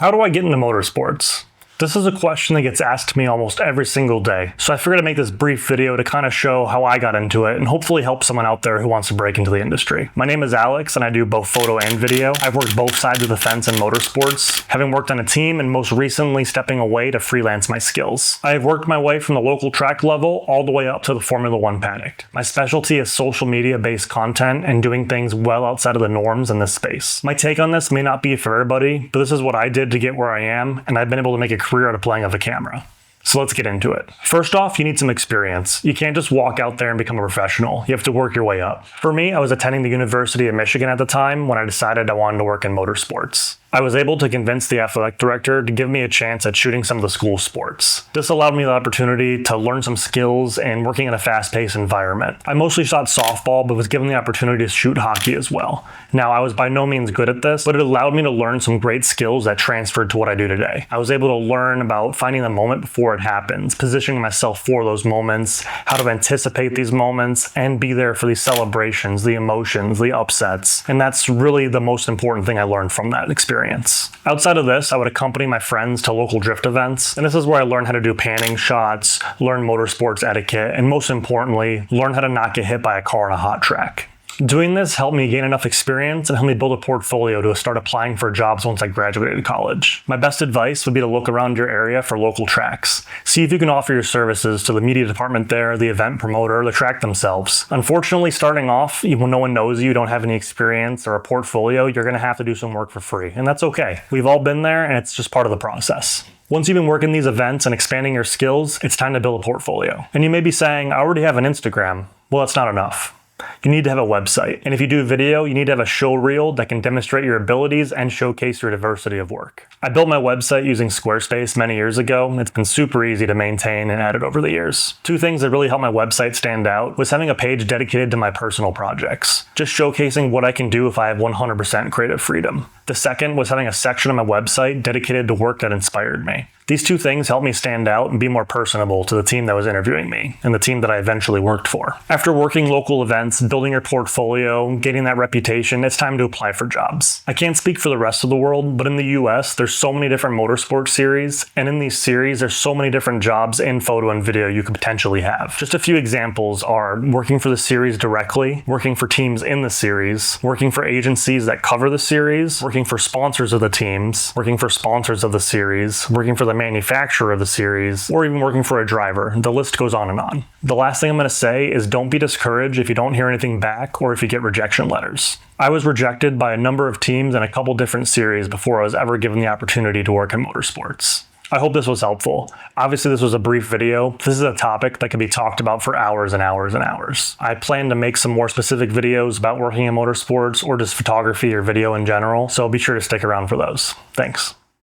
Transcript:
How do I get into motorsports? This is a question that gets asked to me almost every single day, so I figured I'd make this brief video to kind of show how I got into it and hopefully help someone out there who wants to break into the industry. My name is Alex and I do both photo and video. I've worked both sides of the fence in motorsports, having worked on a team and most recently stepping away to freelance my skills. I have worked my way from the local track level all the way up to the Formula One paddock. My specialty is social media based content and doing things well outside of the norms in this space. My take on this may not be for everybody, but this is what I did to get where I am, and I've been able to make a career out of playing with a camera. So let's get into it. First off, you need some experience. You can't just walk out there and become a professional. You have to work your way up. For me, I was attending the University of Michigan at the time when I decided I wanted to work in motorsports. I was able to convince the athletic director to give me a chance at shooting some of the school sports. This allowed me the opportunity to learn some skills and working in a fast-paced environment. I mostly shot softball, but was given the opportunity to shoot hockey as well. Now, I was by no means good at this, but it allowed me to learn some great skills that transferred to what I do today. I was able to learn about finding the moment before it happens, positioning myself for those moments, how to anticipate these moments, and be there for these celebrations, the emotions, the upsets. And that's really the most important thing I learned from that experience. Outside of this, I would accompany my friends to local drift events, and this is where I learned how to do panning shots, learn motorsports etiquette, and most importantly, learn how to not get hit by a car on a hot track. Doing this helped me gain enough experience and helped me build a portfolio to start applying for jobs once I graduated college. My best advice would be to look around your area for local tracks. See if you can offer your services to the media department there, the event promoter, or the track themselves. Unfortunately, starting off, when no one knows you don't have any experience or a portfolio, you're going to have to do some work for free, and that's okay. We've all been there, and it's just part of the process. Once you've been working these events and expanding your skills, it's time to build a portfolio. And you may be saying, I already have an Instagram. Well, that's not enough. You need to have a website. And if you do video, you need to have a show reel that can demonstrate your abilities and showcase your diversity of work. I built my website using Squarespace many years ago. It's been super easy to maintain and edit over the years. Two things that really helped my website stand out was having a page dedicated to my personal projects, just showcasing what I can do if I have 100% creative freedom. The second was having a section on my website dedicated to work that inspired me. These two things helped me stand out and be more personable to the team that was interviewing me and the team that I eventually worked for. After working local events, building your portfolio, getting that reputation, it's time to apply for jobs. I can't speak for the rest of the world, but in the US, there's so many different motorsports series, and in these series, there's so many different jobs in photo and video you could potentially have. Just a few examples are working for the series directly, working for teams in the series, working for agencies that cover the series, working for sponsors of the teams, working for sponsors of the series, working for the manufacturer of the series, or even working for a driver. The list goes on and on. The last thing I'm going to say is don't be discouraged if you don't hear anything back or if you get rejection letters. I was rejected by a number of teams and a couple different series before I was ever given the opportunity to work in motorsports. I hope this was helpful. Obviously, this was a brief video. This is a topic that can be talked about for hours and hours and hours. I plan to make some more specific videos about working in motorsports or just photography or video in general, so be sure to stick around for those. Thanks.